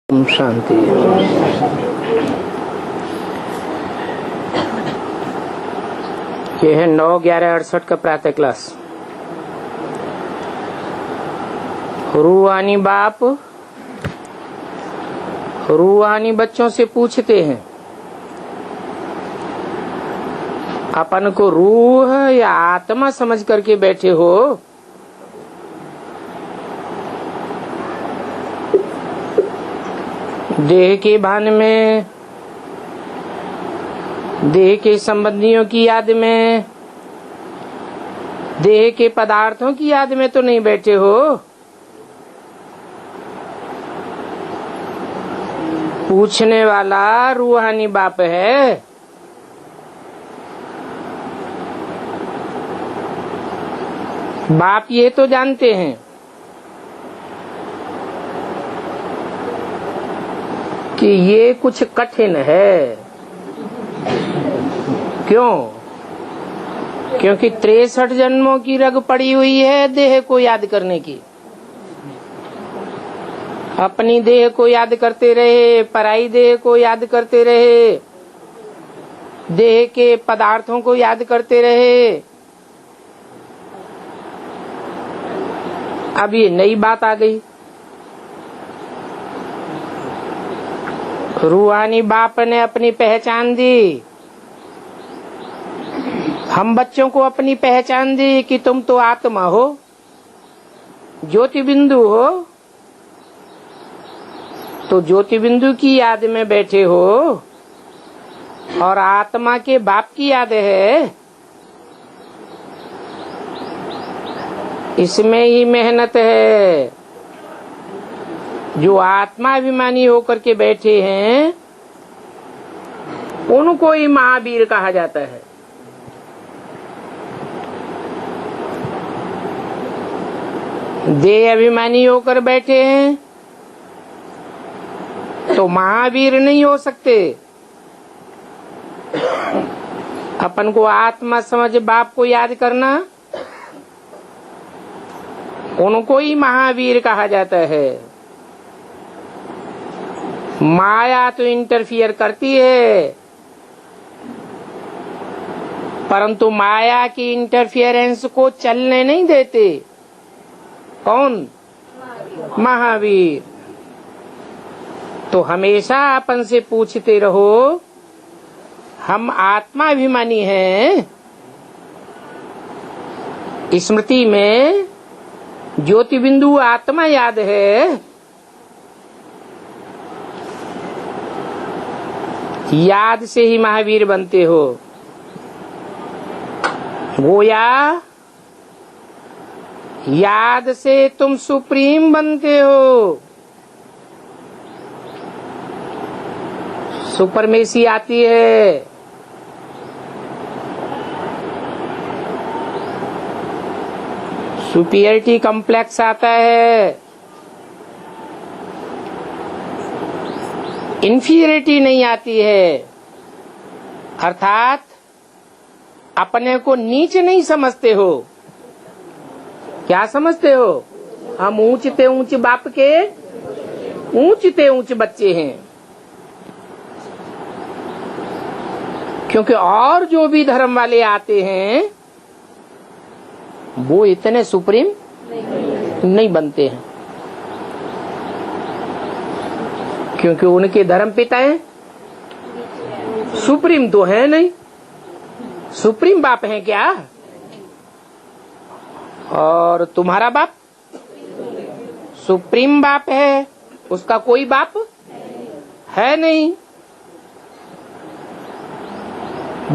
ओम शांति। ये है 9/11/68 का प्रातः क्लास। रूहानी बाप रूहानी बच्चों से पूछते हैं, अपन को रूह या आत्मा समझ करके बैठे हो? देह के भान में, देह के संबंधियों की याद में, देह के पदार्थों की याद में तो नहीं बैठे हो? पूछने वाला रूहानी बाप है। बाप ये तो जानते हैं कि ये कुछ कठिन है। क्यों? क्योंकि 63 जन्मों की रग पड़ी हुई है देह को याद करने की। अपनी देह को याद करते रहे, पराई देह को याद करते रहे, देह के पदार्थों को याद करते रहे। अब ये नई बात आ गई। रूहानी बाप ने अपनी पहचान दी, हम बच्चों को अपनी पहचान दी कि तुम तो आत्मा हो, ज्योति बिंदु हो। तो ज्योति बिंदु की याद में बैठे हो और आत्मा के बाप की याद है। इसमें ही मेहनत है। जो आत्माभिमानी होकर के बैठे हैं उनको ही महावीर कहा जाता है। देह अभिमानी होकर बैठे हैं तो महावीर नहीं हो सकते। अपन को आत्मा समझ बाप को याद करना, उनको ही महावीर कहा जाता है। माया तो इंटरफियर करती है, परंतु माया की इंटरफियरेंस को चलने नहीं देते। कौन? महावीर। तो हमेशा अपन से पूछते रहो, हम आत्माभिमानी हैं। स्मृति में ज्योति बिंदु आत्मा याद है। याद से ही महावीर बनते हो। गोया याद से तुम सुप्रीम बनते हो। सुपरमेसी आती है। सुपीरियरिटी कॉम्प्लेक्स आता है। इंफीरियरिटी नहीं आती है। अर्थात अपने को नीच नहीं समझते हो। क्या समझते हो? हम ऊंचते ऊंच बाप के ऊंचते ऊंच बच्चे हैं। क्योंकि और जो भी धर्म वाले आते हैं वो इतने सुप्रीम नहीं बनते हैं। क्योंकि उनके धर्म पिता हैं सुप्रीम तो है नहीं। सुप्रीम बाप है क्या? और तुम्हारा बाप सुप्रीम बाप है, उसका कोई बाप है नहीं।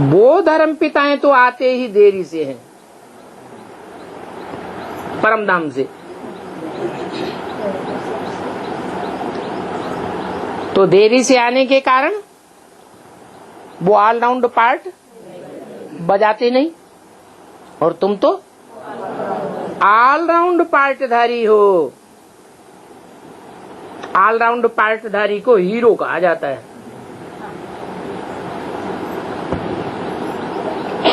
वो धर्म पिताएं तो आते ही देरी से हैं, परम धाम से। तो देरी से आने के कारण वो ऑलराउंड पार्ट बजाते नहीं, और तुम तो ऑलराउंड पार्टधारी हो। ऑलराउंड पार्टधारी को हीरो कहा जाता है।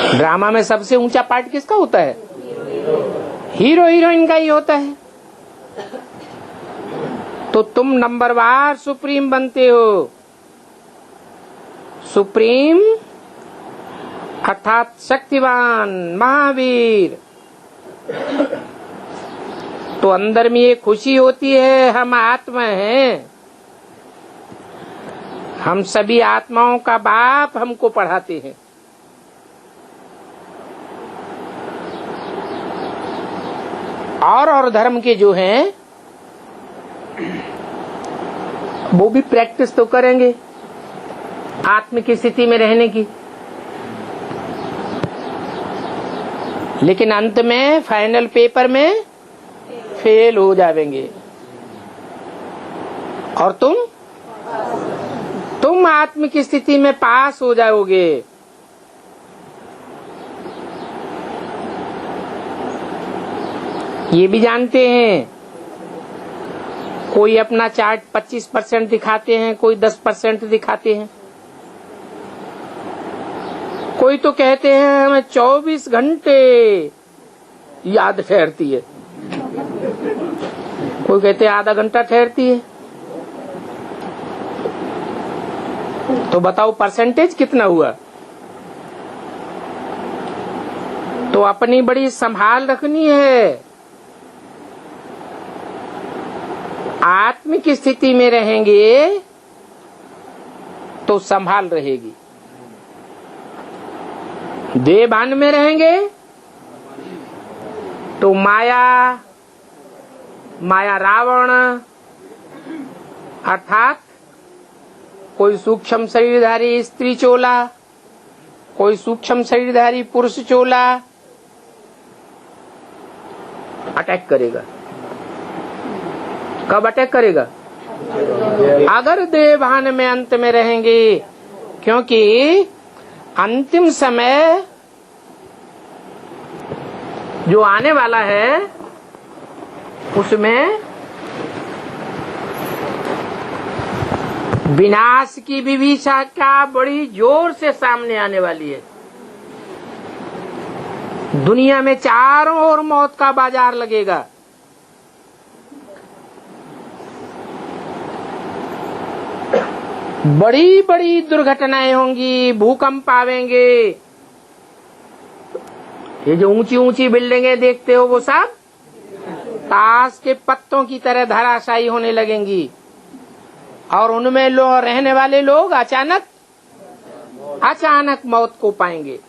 ड्रामा में सबसे ऊंचा पार्ट किसका होता है? हीरो हीरोइन का ही होता है। तो तुम नंबरवार सुप्रीम बनते हो। सुप्रीम अर्थात शक्तिवान, महावीर। तो अंदर में ये खुशी होती है, हम आत्मा हैं। हम सभी आत्माओं का बाप हमको पढ़ाते हैं। और धर्म के जो हैं वो भी प्रैक्टिस तो करेंगे आत्म की स्थिति में रहने की, लेकिन अंत में फाइनल पेपर में फेल हो जाएंगे। और तुम आत्म की स्थिति में पास हो जाओगे। ये भी जानते हैं, कोई अपना चार्ट 25% दिखाते हैं, कोई 10% दिखाते हैं, कोई तो कहते हैं हमें 24 घंटे याद ठहरती है, कोई कहते हैं आधा घंटा ठहरती है। तो बताओ परसेंटेज कितना हुआ? तो अपनी बड़ी संभाल रखनी है। आत्म की स्थिति में रहेंगे तो संभाल रहेगी, देहभान में रहेंगे तो माया रावण अर्थात कोई सूक्ष्म शरीरधारी स्त्री चोला, कोई सूक्ष्म शरीरधारी पुरुष चोला अटैक करेगा। कब अटैक करेगा? अगर देहभान में अंत में रहेंगे, क्योंकि अंतिम समय जो आने वाला है उसमें विनाश की विभीषा का बड़ी जोर से सामने आने वाली है। दुनिया में चारों ओर मौत का बाजार लगेगा। बड़ी बड़ी दुर्घटनाएं होंगी, भूकंप आवेंगे। ये जो ऊंची ऊंची बिल्डिंगें देखते हो वो सब ताश के पत्तों की तरह धराशायी होने लगेंगी, और उनमें रहने वाले लोग अचानक मौत को पाएंगे।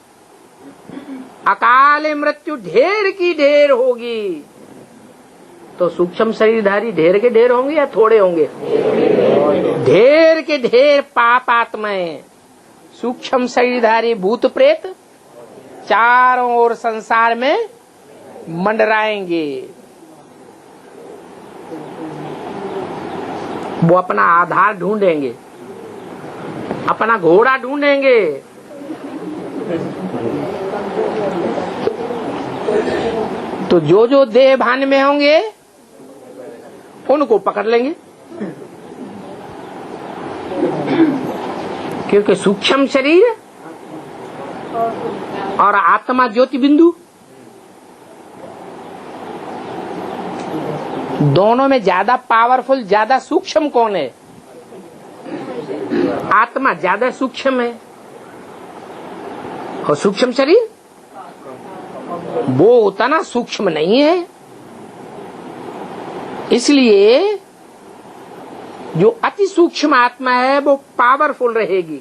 अकाल मृत्यु ढेर की ढेर होगी। तो सूक्ष्म शरीरधारी ढेर के ढेर होंगे या थोड़े होंगे? ढेर के ढेर पाप आत्माएं, सूक्ष्म शरीरधारी भूत प्रेत चारों ओर संसार में मंडराएंगे। वो अपना आधार ढूंढेंगे, अपना घोड़ा ढूंढेंगे। तो जो देह भान में होंगे उनको पकड़ लेंगे, क्योंकि सूक्ष्म शरीर और आत्मा ज्योति बिंदु दोनों में ज्यादा पावरफुल, ज्यादा सूक्ष्म कौन है? आत्मा ज्यादा सूक्ष्म है, और सूक्ष्म शरीर वो उतना सूक्ष्म नहीं है। इसलिए जो अति सूक्ष्म आत्मा है वो पावरफुल रहेगी,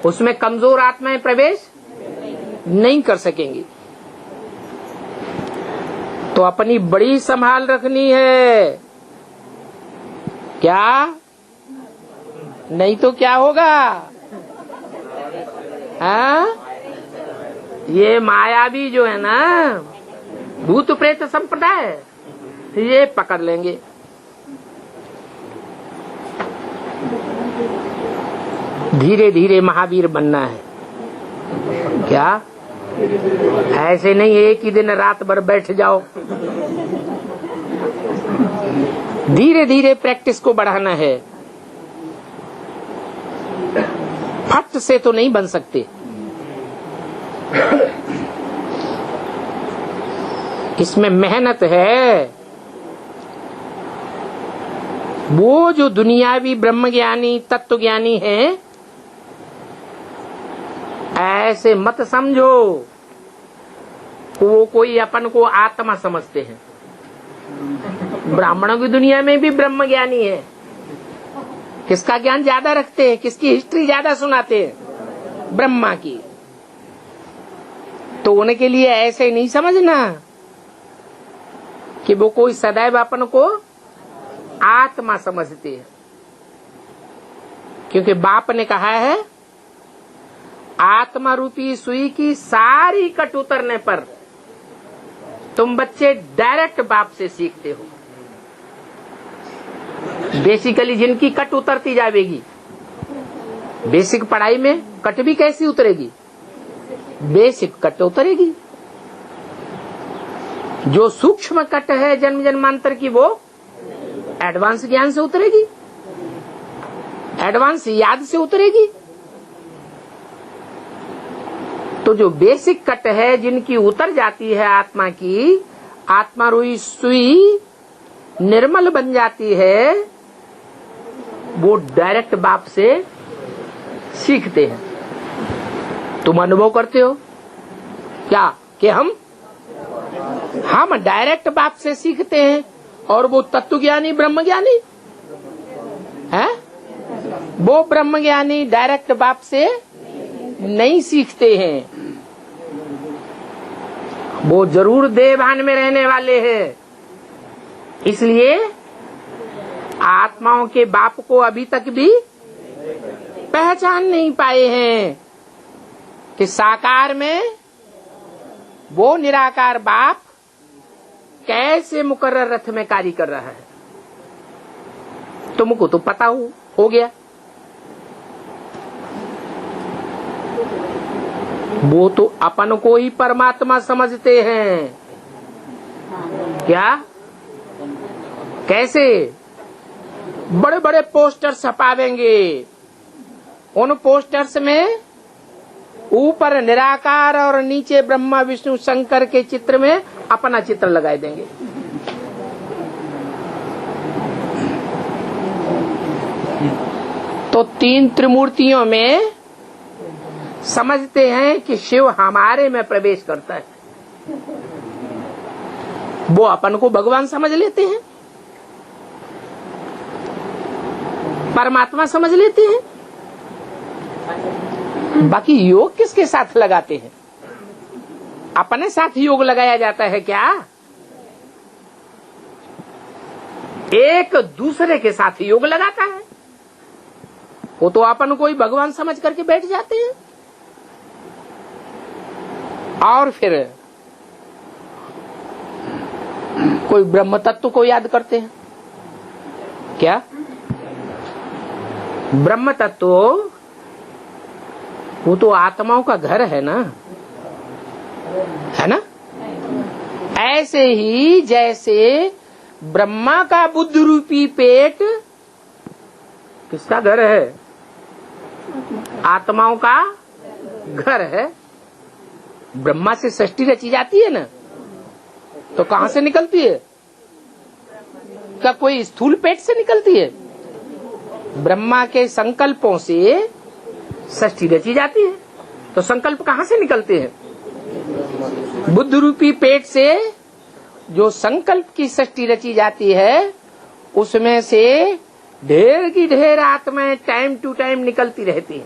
उसमें कमजोर आत्माएं प्रवेश नहीं कर सकेंगी। तो अपनी बड़ी संभाल रखनी है। क्या? नहीं तो क्या होगा? हाँ? ये मायावी जो है ना, भूत प्रेत संप्रदाय, ये पकड़ लेंगे। धीरे धीरे महावीर बनना है। क्या? ऐसे नहीं एक ही दिन रात भर बैठ जाओ। धीरे धीरे प्रैक्टिस को बढ़ाना है। फट से तो नहीं बन सकते। इसमें मेहनत है। वो जो दुनियावी ब्रह्मज्ञानी तत्वज्ञानी है, ऐसे मत समझो वो कोई अपन को आत्मा समझते हैं। ब्राह्मणों की दुनिया में भी ब्रह्मज्ञानी है। किसका ज्ञान ज्यादा रखते हैं, किसकी हिस्ट्री ज्यादा सुनाते हैं? ब्रह्मा की। तो उनके लिए ऐसे नहीं समझना कि वो कोई सदैव अपन को आत्मा समझते हैं, क्योंकि बाप ने कहा है आत्मा रूपी सुई की सारी कट उतरने पर तुम बच्चे डायरेक्ट बाप से सीखते हो। बेसिकली जिनकी कट उतरती जाएगी, बेसिक पढ़ाई में कट भी कैसी उतरेगी? बेसिक कट उतरेगी। जो सूक्ष्म कट है जन्म जन्मांतर की, वो एडवांस ज्ञान से उतरेगी, एडवांस याद से उतरेगी। तो जो बेसिक कट है जिनकी उतर जाती है आत्मा की, आत्मा रूई सुई निर्मल बन जाती है, वो डायरेक्ट बाप से सीखते हैं। तुम अनुभव करते हो क्या कि हम डायरेक्ट बाप से सीखते हैं, और वो तत्वज्ञानी ब्रह्मज्ञानी है, वो ब्रह्मज्ञानी डायरेक्ट बाप से नहीं सीखते हैं। वो जरूर देवभान में रहने वाले हैं। इसलिए आत्माओं के बाप को अभी तक भी पहचान नहीं पाए हैं कि साकार में वो निराकार बाप कैसे मुकर्रर रथ में कार्य कर रहा है। तुमको तो पता हो गया। वो तो अपन को ही परमात्मा समझते हैं। क्या? कैसे? बड़े बड़े पोस्टर छपावेंगे, उन पोस्टर्स में ऊपर निराकार और नीचे ब्रह्मा विष्णु शंकर के चित्र में अपना चित्र लगाए देंगे। तो तीन त्रिमूर्तियों में समझते हैं कि शिव हमारे में प्रवेश करता है। वो अपन को भगवान समझ लेते हैं, परमात्मा समझ लेते हैं। बाकी योग किसके साथ लगाते हैं? अपने साथ योग लगाया जाता है क्या? एक दूसरे के साथ योग लगाता है। वो तो अपन को ही भगवान समझ करके बैठ जाते हैं, और फिर कोई ब्रह्म तत्व को याद करते हैं। क्या? ब्रह्म तत्व वो तो आत्माओं का घर है ना, है ना? ऐसे ही जैसे ब्रह्मा का बुद्ध रूपी पेट किसका घर है? आत्माओं का घर है। ब्रह्मा से सृष्टि रची जाती है ना, तो कहां से निकलती है? क्या कोई स्थूल पेट से निकलती है? ब्रह्मा के संकल्पों से सृष्टि रची जाती है। तो संकल्प कहां से निकलते हैं? बुद्ध रूपी पेट से जो संकल्प की सृष्टि रची जाती है, उसमें से ढेर की ढेर आत्माएं टाइम टू टाइम निकलती रहती है।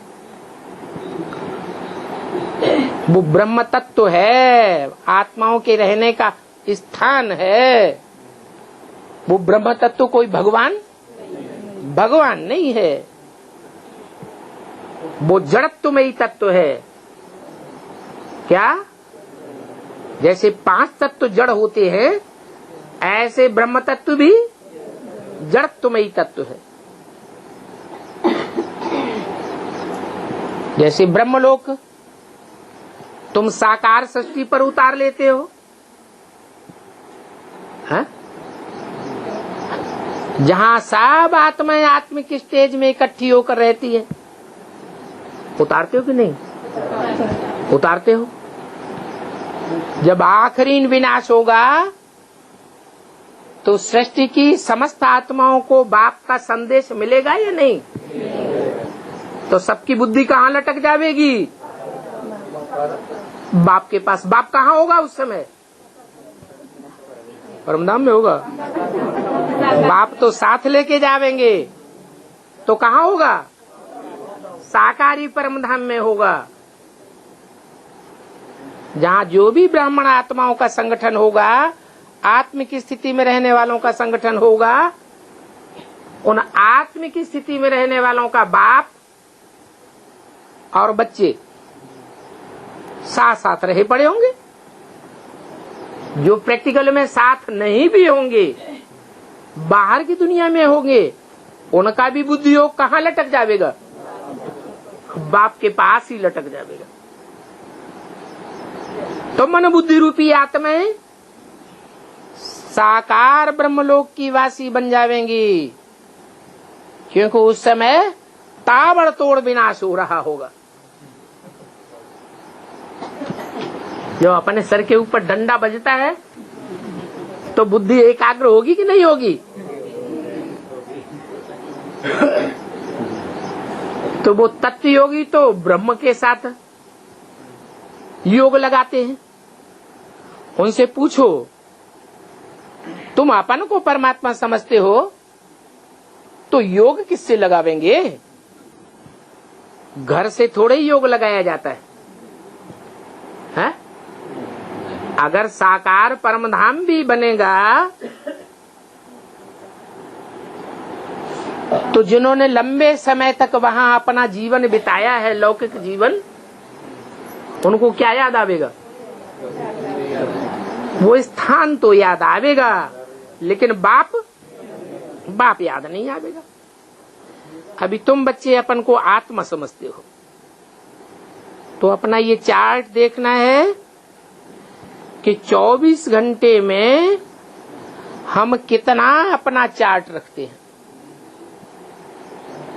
वो ब्रह्म तत्व है, आत्माओं के रहने का स्थान है। वो ब्रह्म तत्व कोई भगवान नहीं है। वो जड़त्वमयी तत्व है। क्या? जैसे 5 तत्व जड़ होते हैं, ऐसे ब्रह्म तत्व भी जड़त्वमयी तत्व है। जैसे ब्रह्मलोक तुम साकार सृष्टि पर उतार लेते हो, है? जहां सब आत्माएं आत्मिक स्टेज में इकट्ठी होकर रहती है, उतारते हो कि नहीं? उतारते हो। जब आखिरी विनाश होगा तो सृष्टि की समस्त आत्माओं को बाप का संदेश मिलेगा या नहीं? तो सबकी बुद्धि कहाँ लटक जाएगी? बाप के पास। बाप कहाँ होगा उस समय? परमधाम में होगा। बाप तो साथ लेके जावेंगे, तो कहाँ होगा? साकारी परमधाम में होगा, जहाँ जो भी ब्राह्मण आत्माओं का संगठन होगा, आत्मिक स्थिति में रहने वालों का संगठन होगा, उन आत्मिक स्थिति में रहने वालों का बाप और बच्चे साथ साथ रहे पड़े होंगे। जो प्रैक्टिकल में साथ नहीं भी होंगे, बाहर की दुनिया में होंगे, उनका भी बुद्धि योग कहाँ लटक जाएगा? बाप के पास ही लटक जाएगा। तो मन बुद्धि रूपी आत्माएं साकार ब्रह्मलोक की वासी बन जावेंगी, क्योंकि उस समय ताबड़तोड़ विनाश हो रहा होगा। जो अपने सर के ऊपर डंडा बजता है, तो बुद्धि एकाग्र होगी कि नहीं होगी? तो वो तत्व योगी तो ब्रह्म के साथ योग लगाते हैं। उनसे पूछो, तुम अपन को परमात्मा समझते हो तो योग किससे लगावेंगे? घर से थोड़े ही योग लगाया जाता है? अगर साकार परमधाम भी बनेगा, तो जिन्होंने लंबे समय तक वहां अपना जीवन बिताया है, लौकिक जीवन, उनको क्या याद आवेगा? वो स्थान तो याद आवेगा, लेकिन बाप याद नहीं आवेगा। अभी तुम बच्चे अपन को आत्मा समझते हो, तो अपना ये चार्ट देखना है कि 24 घंटे में हम कितना अपना चार्ट रखते हैं।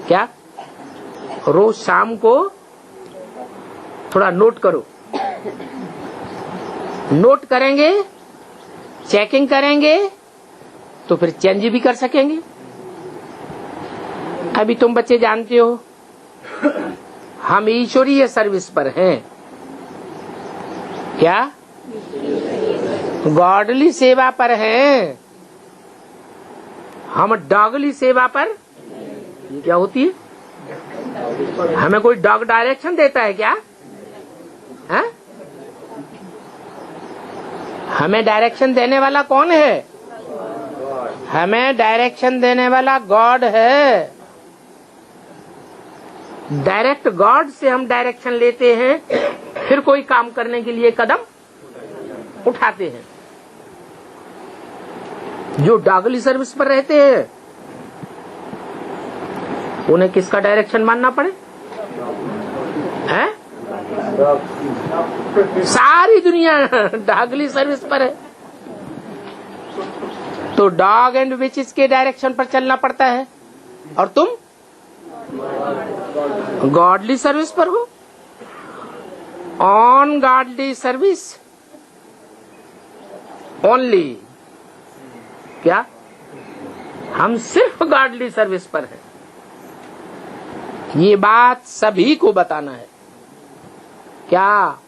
क्या? रोज शाम को थोड़ा नोट करो। नोट करेंगे, चेकिंग करेंगे, तो फिर चेंज भी कर सकेंगे। अभी तुम बच्चे जानते हो, हम ईश्वरीय सर्विस पर हैं। क्या? गॉडली सेवा पर हैं। हम डॉगली सेवा पर। ये क्या होती है? हमें कोई डॉग डायरेक्शन देता है क्या? है? हमें डायरेक्शन देने वाला कौन है? हमें डायरेक्शन देने वाला गॉड है। डायरेक्ट गॉड से हम डायरेक्शन लेते हैं, फिर कोई काम करने के लिए कदम उठाते हैं। जो डॉगली सर्विस पर रहते हैं, उन्हें किसका डायरेक्शन मानना पड़े? है? सारी दुनिया डॉगली सर्विस पर है, तो डॉग एंड विचेस के डायरेक्शन पर चलना पड़ता है। और तुम गॉडली सर्विस पर हो। On godly service only. क्या? हम सिर्फ गॉडली सर्विस पर हैं। ये बात सभी को बताना है। क्या?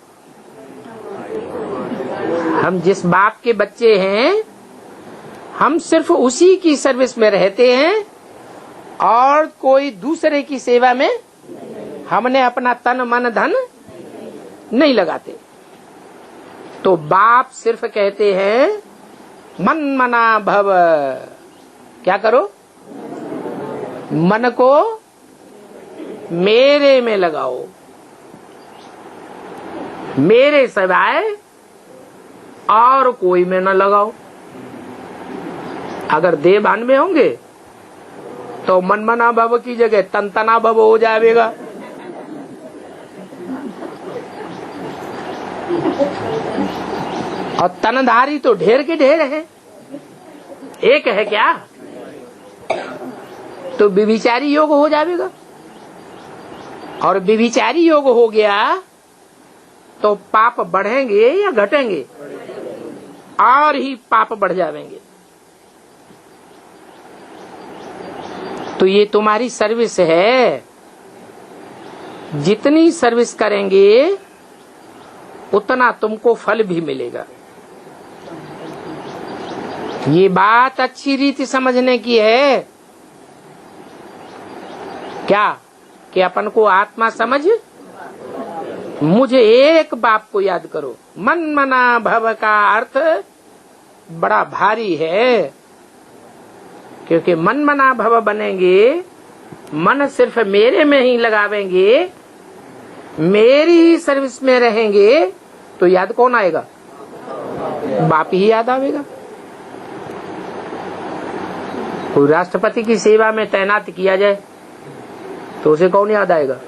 हम जिस बाप के बच्चे हैं, हम सिर्फ उसी की सर्विस में रहते हैं, और कोई दूसरे की सेवा में हमने अपना तन मन धन नहीं लगाते। तो बाप सिर्फ कहते हैं, मन मना भव। क्या करो? मन को मेरे में लगाओ, मेरे सिवाय और कोई में न लगाओ। अगर देह भान में होंगे तो मनमना भव की जगह तनतना भव हो जाएगा। और तनधारी तो ढेर के ढेर है, एक है क्या? तो व्यभिचारी योग हो जाएगा। और व्यभिचारी योग हो गया तो पाप बढ़ेंगे या घटेंगे? और ही पाप बढ़ जाएंगे। तो ये तुम्हारी सर्विस है। जितनी सर्विस करेंगे उतना तुमको फल भी मिलेगा। ये बात अच्छी रीति समझने की है क्या कि अपन को आत्मा समझ। मुझे एक बाप को याद करो, मन मना भव का अर्थ बड़ा भारी है, क्योंकि मन मना भव बनेंगे, मन सिर्फ मेरे में ही लगावेंगे, मेरी ही सर्विस में रहेंगे, तो याद कौन आएगा? बाप ही याद आवेगा। कोई राष्ट्रपति की सेवा में तैनात किया जाए तो उसे कौन याद आएगा?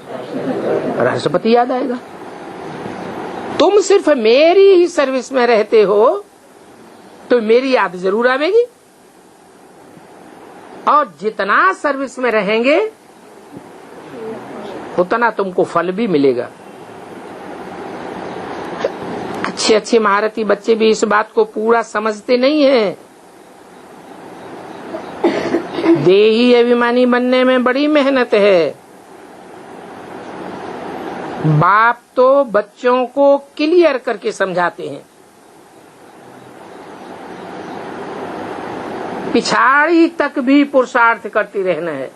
राष्ट्रपति याद आएगा। तुम सिर्फ मेरी ही सर्विस में रहते हो तो मेरी याद जरूर आवेगी, और जितना सर्विस में रहेंगे उतना तुमको फल भी मिलेगा। अच्छे अच्छे महारथी बच्चे भी इस बात को पूरा समझते नहीं हैं। देही अभिमानी बनने में बड़ी मेहनत है। बाप तो बच्चों को क्लियर करके समझाते हैं, पिछाड़ी तक भी पुरुषार्थ करती रहना है।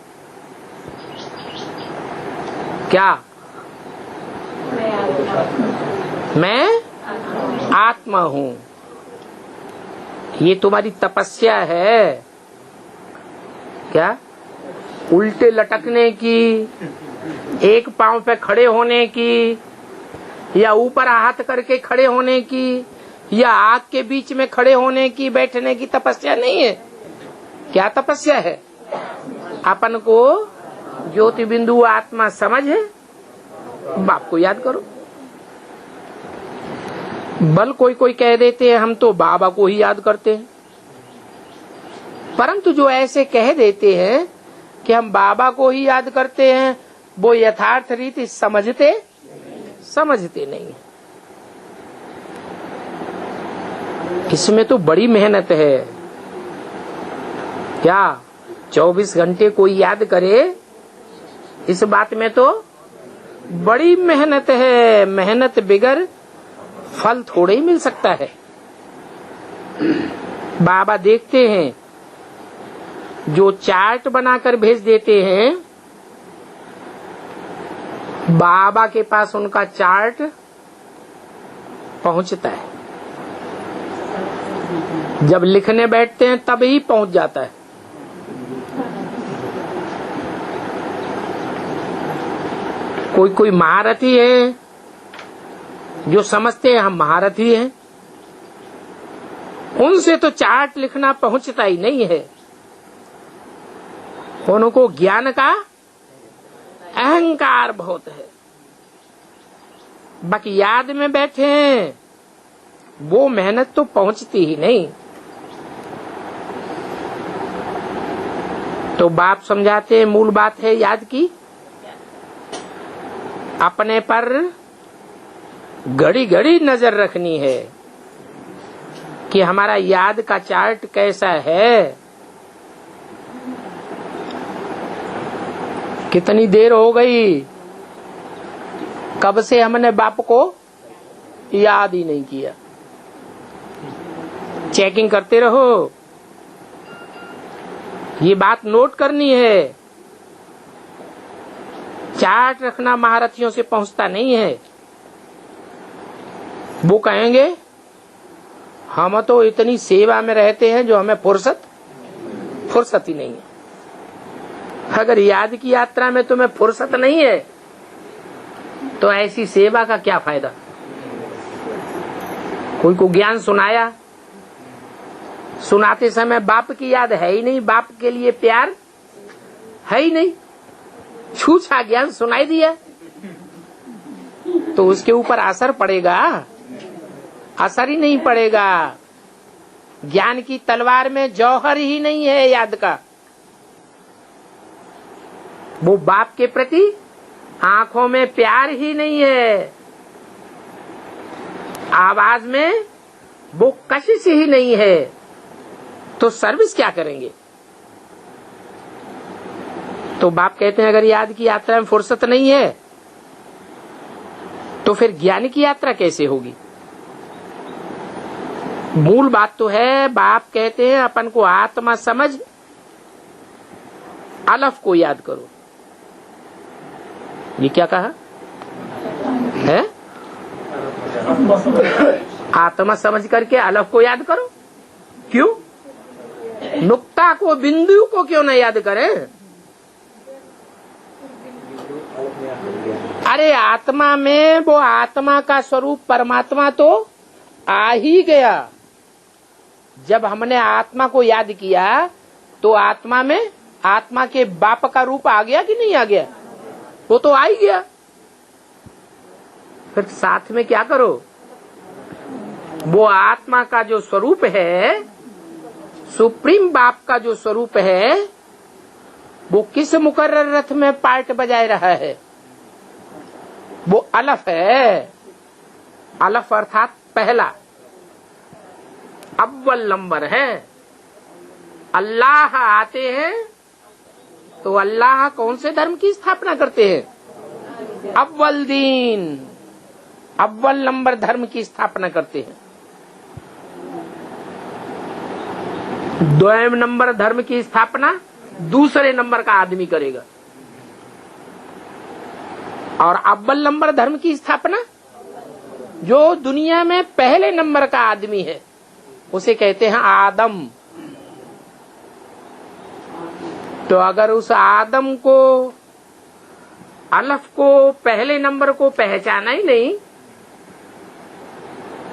क्या? मैं आत्मा हूँ। ये तुम्हारी तपस्या है। क्या? उल्टे लटकने की, एक पांव पे खड़े होने की, या ऊपर हाथ करके खड़े होने की, या आग के बीच में खड़े होने की, बैठने की तपस्या नहीं है। क्या तपस्या है? अपन को ज्योति बिंदु आत्मा समझ है, बाप को याद करो। बल कोई कोई कह देते हैं हम तो बाबा को ही याद करते हैं, परंतु जो ऐसे कह देते हैं कि हम बाबा को ही याद करते हैं, वो यथार्थ रीति समझते नहीं। इसमें तो बड़ी मेहनत है। क्या 24 घंटे कोई याद करे? इस बात में तो बड़ी मेहनत है। मेहनत बिगर फल थोड़े ही मिल सकता है। बाबा देखते हैं, जो चार्ट बनाकर भेज देते हैं, बाबा के पास उनका चार्ट पहुंचता है। जब लिखने बैठते हैं तब ही पहुंच जाता है। कोई कोई महारथी है जो समझते हैं हम महारथी हैं, उनसे तो चार्ट लिखना पहुंचता ही नहीं है। उनको ज्ञान का अहंकार बहुत है। बाकी याद में बैठे हैं, वो मेहनत तो पहुंचती ही नहीं। तो बाप समझाते हैं, मूल बात है याद की। अपने पर घड़ी घड़ी नजर रखनी है कि हमारा याद का चार्ट कैसा है। कितनी देर हो गई, कब से हमने बाप को याद ही नहीं किया। चेकिंग करते रहो। ये बात नोट करनी है। चार्ट रखना महारथियों से पहुंचता नहीं है। वो कहेंगे हम तो इतनी सेवा में रहते हैं जो हमें फुर्सत ही नहीं है। अगर याद की यात्रा में तुम्हें फुर्सत नहीं है तो ऐसी सेवा का क्या फायदा। कोई को ज्ञान सुनाया, सुनाते समय बाप की याद है ही नहीं, बाप के लिए प्यार है ही नहीं, छूछा ज्ञान सुनाई दिया तो उसके ऊपर असर पड़ेगा? असर ही नहीं पड़ेगा। ज्ञान की तलवार में जौहर ही नहीं है याद का। वो बाप के प्रति आंखों में प्यार ही नहीं है, आवाज में वो कशिश ही नहीं है, तो सर्विस क्या करेंगे? तो बाप कहते हैं अगर याद की यात्रा में फुर्सत नहीं है तो फिर ज्ञान की यात्रा कैसे होगी। मूल बात तो है, बाप कहते हैं अपन को आत्मा समझ अलफ को याद करो। ये क्या कहा है? आत्मा समझ करके अलफ को याद करो। क्यों? नुक्ता को, बिंदु को क्यों न याद करें? अरे आत्मा में वो आत्मा का स्वरूप परमात्मा तो आ ही गया। जब हमने आत्मा को याद किया तो आत्मा में आत्मा के बाप का रूप आ गया कि नहीं आ गया? वो तो आ ही गया। फिर साथ में क्या करो, वो आत्मा का जो स्वरूप है, सुप्रीम बाप का जो स्वरूप है, वो किस मुकर्रर रथ में पार्ट बजाए रहा है? वो अलफ है। अलफ अर्थात पहला, अव्वल नंबर है। अल्लाह आते हैं तो अल्लाह कौन से धर्म की स्थापना करते हैं? अव्वल दीन, अव्वल नंबर धर्म की स्थापना करते हैं। द्वयम नंबर धर्म की स्थापना दूसरे नंबर का आदमी करेगा, और अव्वल नंबर धर्म की स्थापना जो दुनिया में पहले नंबर का आदमी है उसे कहते हैं आदम। तो अगर उस आदम को, अलफ को, पहले नंबर को पहचाना ही नहीं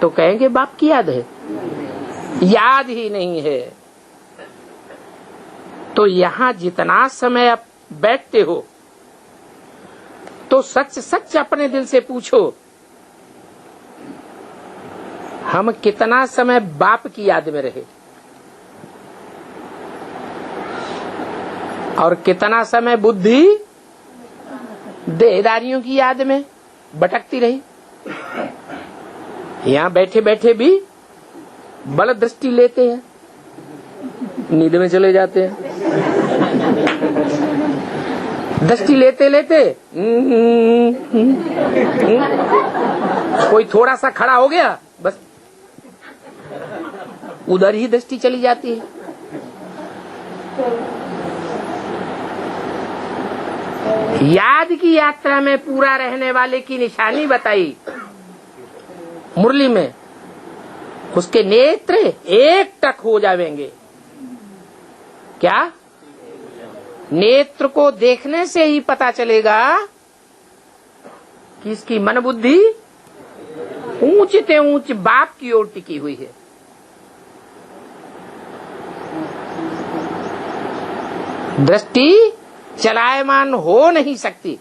तो कहेंगे बाप की याद है। याद ही नहीं है। तो यहां जितना समय आप बैठते हो तो सच सच अपने दिल से पूछो, हम कितना समय बाप की याद में रहे और कितना समय बुद्धि देहदारियों की याद में भटकती रही। यहां बैठे बैठे भी बल दृष्टि लेते हैं, नींद में चले जाते हैं। दृष्टि लेते लेते कोई थोड़ा सा खड़ा हो गया, बस उधर ही दृष्टि चली जाती है। याद की यात्रा में पूरा रहने वाले की निशानी बताई मुरली में, उसके नेत्र एक टक हो जाएंगे। क्या? नेत्र को देखने से ही पता चलेगा कि इसकी मन बुद्धि ऊंच से ऊंच बाप की ओर टिकी हुई है। दृष्टि चलायमान हो नहीं सकती।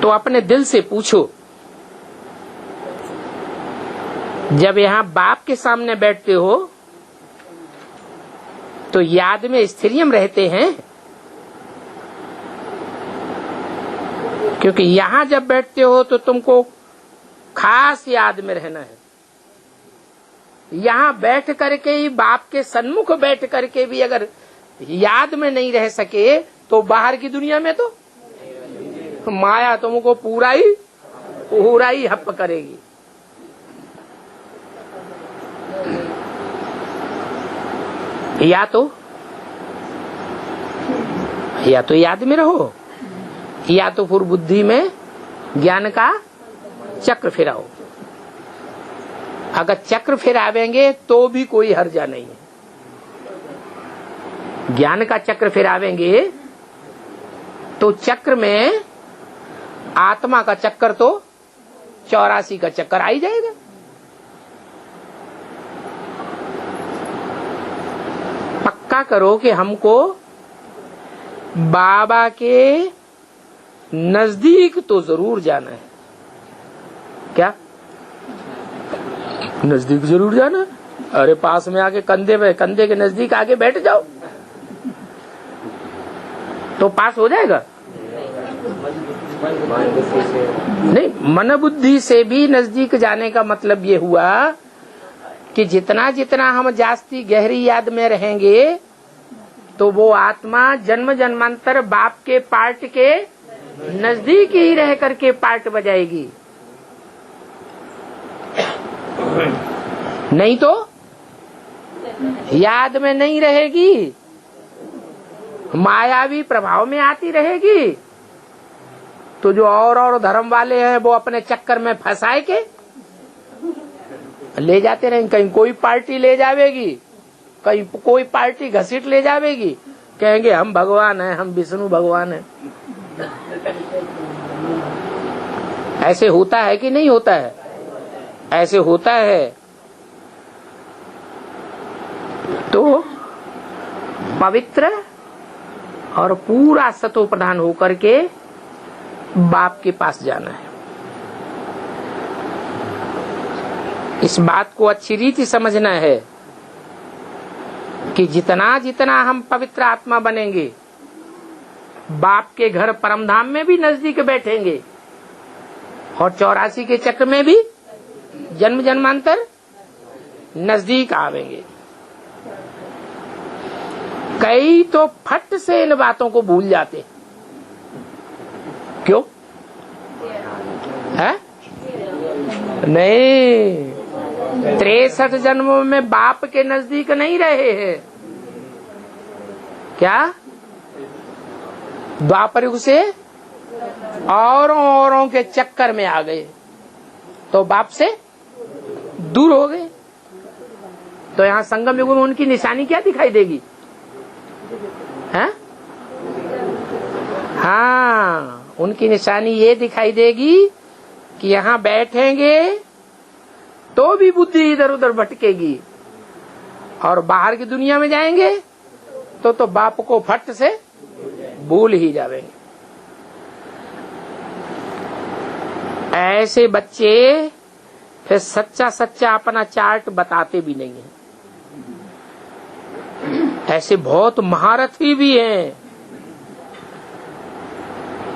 तो अपने दिल से पूछो, जब यहां बाप के सामने बैठते हो तो याद में स्थिरियम रहते हैं, क्योंकि यहां जब बैठते हो तो तुमको खास याद में रहना है। यहां बैठ करके ही, बाप के सन्मुख बैठ करके भी अगर याद में नहीं रह सके तो बाहर की दुनिया में तो माया तुमको पूरा ही हप करेगी। या तो याद में रहो, या तो फिर बुद्धि में ज्ञान का चक्र फिराओ। अगर चक्र फिरावेंगे तो भी कोई हर्जा नहीं है। ज्ञान का चक्र फिरावेंगे तो चक्र में आत्मा का चक्कर तो 84 का चक्कर आ ही जाएगा। पक्का करो कि हमको बाबा के नजदीक तो जरूर जाना है। क्या? नजदीक जरूर जाना। अरे पास में आके कंधे के नजदीक आके बैठ जाओ तो पास हो जाएगा। नहीं, मन बुद्धि से भी नजदीक जाने का मतलब ये हुआ कि जितना जितना हम जास्ती गहरी याद में रहेंगे तो वो आत्मा जन्म जन्मांतर बाप के पार्ट के नजदीक ही रह करके पार्ट बजाएगी, नहीं तो याद में नहीं रहेगी, मायावी प्रभाव में आती रहेगी। तो जो और धर्म वाले हैं वो अपने चक्कर में फंसाए के ले जाते रहेंगे। कहीं कोई पार्टी ले जावेगी, कहीं कोई पार्टी घसीट ले जावेगी, कहेंगे हम भगवान हैं, हम विष्णु भगवान हैं। ऐसे होता है कि नहीं होता है? ऐसे होता है। तो पवित्र और पूरा सतो प्रधान होकर के बाप के पास जाना है। इस बात को अच्छी रीति समझना है कि जितना जितना हम पवित्र आत्मा बनेंगे, बाप के घर परमधाम में भी नजदीक बैठेंगे और 84 के चक्र में भी जन्म जन्मांतर नजदीक आवेंगे। कई तो फट से इन बातों को भूल जाते। क्यों है? नहीं, 63 जन्मों में बाप के नजदीक नहीं रहे हैं। क्या द्वापर युग से औरों के चक्कर में आ गए तो बाप से दूर हो गए। तो यहाँ संगम युग में उनकी निशानी क्या दिखाई देगी? है? हाँ, उनकी निशानी ये दिखाई देगी कि यहाँ बैठेंगे तो भी बुद्धि इधर उधर भटकेगी, और बाहर की दुनिया में जाएंगे तो बाप को फट से भूल ही जाएंगे। ऐसे बच्चे फिर सच्चा सच्चा अपना चार्ट बताते भी नहीं है। ऐसे बहुत महारथी भी हैं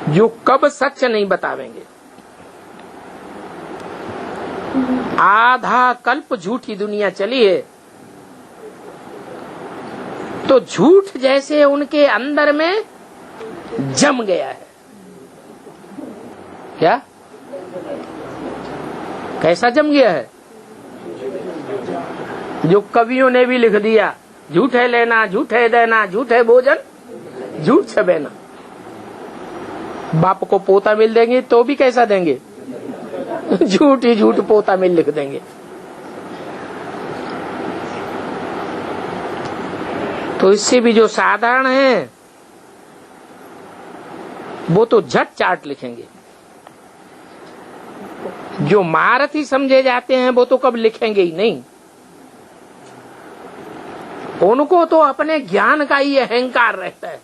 जो कब सच नहीं बतावेंगे। आधा कल्प झूठी दुनिया चली है, तो झूठ जैसे उनके अंदर में जम गया है। क्या? कैसा जम गया है? जो कवियों ने भी लिख दिया, झूठे लेना, झूठे देना, झूठे भोजन, झूठ से बहना। बाप को पोता मिल देंगे तो भी कैसा देंगे? झूठ ही झूठ पोता मिल लिख देंगे। तो इससे भी जो साधारण है वो तो झट चार्ट लिखेंगे। जो महारथी समझे जाते हैं वो तो कब लिखेंगे ही नहीं। उनको तो अपने ज्ञान का ही अहंकार रहता है।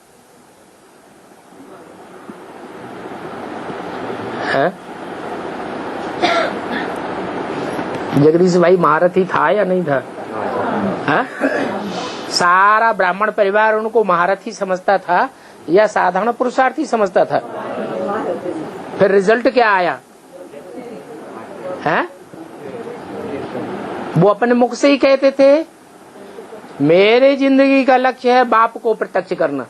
जगदीश भाई महारथी था या नहीं था? है? सारा ब्राह्मण परिवार उनको महारथी समझता था या साधारण पुरुषार्थी समझता था? फिर रिजल्ट क्या आया है? वो अपने मुख से ही कहते थे मेरे जिंदगी का लक्ष्य है बाप को प्रत्यक्ष करना।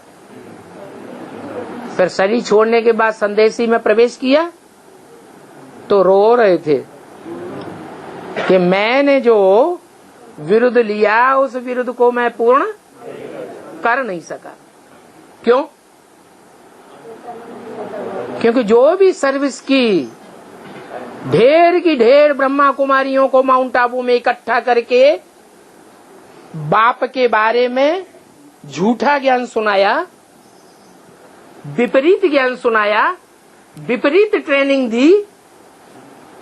फिर शरीर छोड़ने के बाद संदेशी में प्रवेश किया तो रो रहे थे कि मैंने जो विरुद्ध लिया उस विरुद्ध को मैं पूर्ण कर नहीं सका। क्यों? क्योंकि जो भी सर्विस की ढेर ब्रह्मा कुमारियों को माउंट आबू में इकट्ठा करके बाप के बारे में झूठा ज्ञान सुनाया, विपरीत ज्ञान सुनाया, विपरीत ट्रेनिंग दी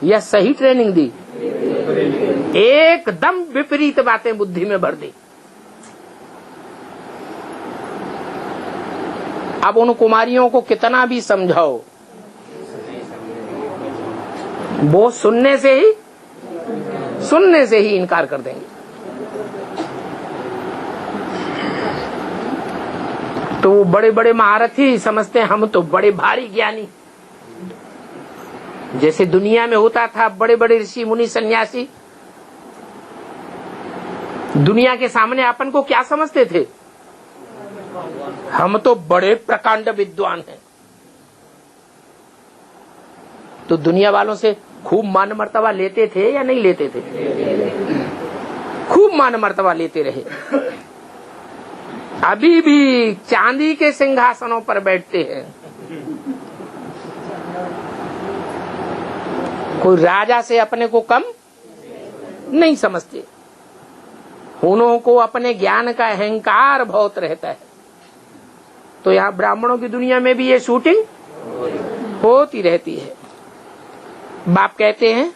या सही ट्रेनिंग दी? एकदम विपरीत बातें बुद्धि में भर दी। अब उन कुमारियों को कितना भी समझाओ वो सुनने से ही इनकार कर देंगे। तो वो बड़े बड़े महारथी समझते हैं हम तो बड़े भारी ज्ञानी। जैसे दुनिया में होता था बड़े बड़े ऋषि मुनि सन्यासी, दुनिया के सामने अपन को क्या समझते थे? हम तो बड़े प्रकांड विद्वान हैं। तो दुनिया वालों से खूब मान मर्तबा लेते थे या नहीं लेते थे? खूब मान मर्तबा लेते रहे। अभी भी चांदी के सिंहासनों पर बैठते हैं। कोई राजा से अपने को कम नहीं समझते। उन्हों को अपने ज्ञान का अहंकार बहुत रहता है। तो यहाँ ब्राह्मणों की दुनिया में भी ये शूटिंग होती रहती है। बाप कहते हैं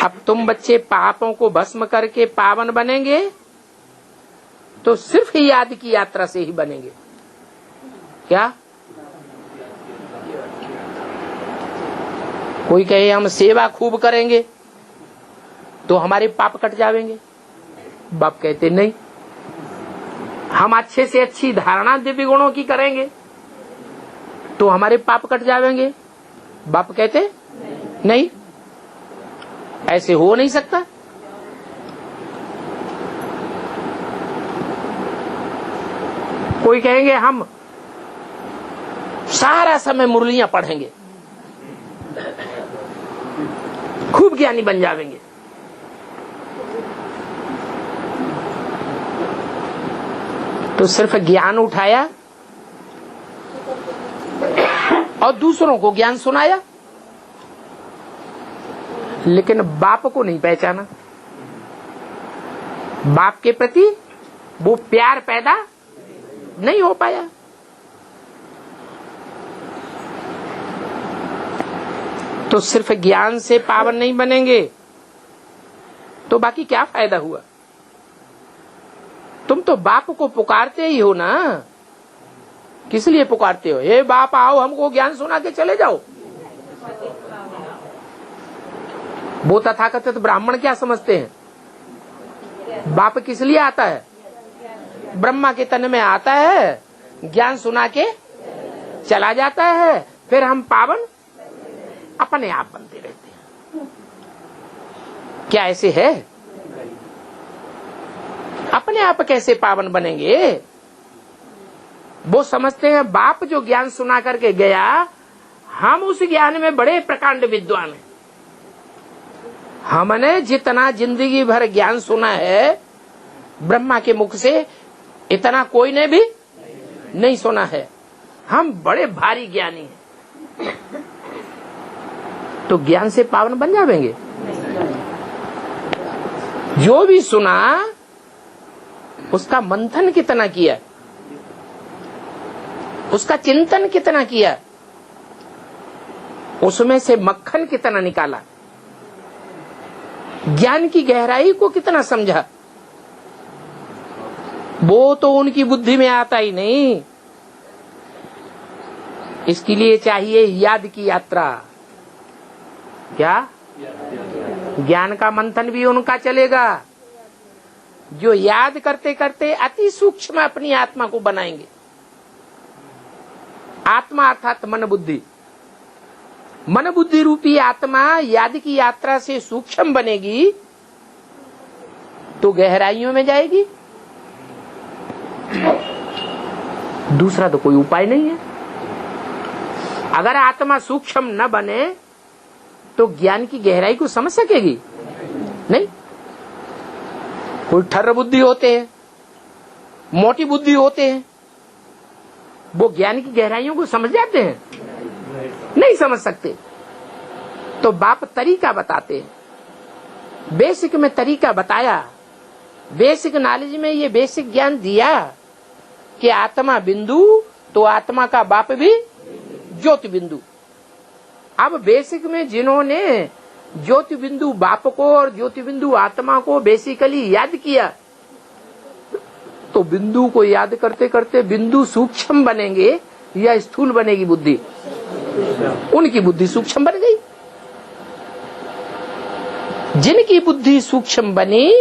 अब तुम बच्चे पापों को भस्म करके पावन बनेंगे तो सिर्फ याद की यात्रा से ही बनेंगे। क्या? कोई कहे हम सेवा खूब करेंगे तो हमारे पाप कट जाएंगे। बाप कहते नहीं, हम अच्छे से अच्छी धारणा दिव्य गुणों की करेंगे तो हमारे पाप कट जाएंगे। बाप कहते नहीं, ऐसे हो नहीं सकता। कोई कहेंगे हम सारा समय मुरलियां पढ़ेंगे, खूब ज्ञानी बन जाएंगे। तो सिर्फ ज्ञान उठाया और दूसरों को ज्ञान सुनाया, लेकिन बाप को नहीं पहचाना। बाप के प्रति वो प्यार पैदा नहीं हो पाया। तो सिर्फ ज्ञान से पावन नहीं बनेंगे तो बाकी क्या फायदा हुआ? तुम तो बाप को पुकारते ही हो ना। किस लिए पुकारते हो? हे बाप आओ हमको ज्ञान सुना के चले जाओ। वो तथाकथित ब्राह्मण क्या समझते हैं? बाप किस लिए आता है? ब्रह्मा के तन में आता है, ज्ञान सुना के चला जाता है, फिर हम पावन अपने आप बनते रहते हैं। क्या ऐसे है? अपने आप कैसे पावन बनेंगे? वो समझते हैं बाप जो ज्ञान सुना करके गया, हम उस ज्ञान में बड़े प्रकांड विद्वान हैं। हमने जितना जिंदगी भर ज्ञान सुना है ब्रह्मा के मुख से, इतना कोई ने भी नहीं सुना है। हम बड़े भारी ज्ञानी हैं। तो ज्ञान से पावन बन जाएंगे? जो भी सुना उसका मंथन कितना किया, उसका चिंतन कितना किया, उसमें से मक्खन कितना निकाला, ज्ञान की गहराई को कितना समझा, वो तो उनकी बुद्धि में आता ही नहीं। इसके लिए चाहिए याद की यात्रा। क्या? ज्ञान का मंथन भी उनका चलेगा जो याद करते करते अति सूक्ष्म अपनी आत्मा को बनाएंगे। आत्मा अर्थात मन बुद्धि। मन बुद्धि रूपी आत्मा याद की यात्रा से सूक्ष्म बनेगी तो गहराइयों में जाएगी। दूसरा तो कोई उपाय नहीं है। अगर आत्मा सूक्ष्म न बने तो ज्ञान की गहराई को समझ सकेगी नहीं। कोई ठर्र बुद्धि होते हैं, मोटी बुद्धि होते हैं, वो ज्ञान की गहराइयों को समझ जाते हैं? नहीं समझ सकते। तो बाप तरीका बताते हैं। बेसिक में तरीका बताया, बेसिक नॉलेज में ये बेसिक ज्ञान दिया कि आत्मा बिंदु तो आत्मा का बाप भी ज्योति बिंदु। अब बेसिक में जिन्होंने ज्योति बिंदु बाप को और ज्योति बिंदु आत्मा को बेसिकली याद किया, तो बिंदु को याद करते करते बिंदु सूक्ष्म बनेंगे या स्थूल बनेगी बुद्धि? उनकी बुद्धि सूक्ष्म बन गई। जिनकी बुद्धि सूक्ष्म बनी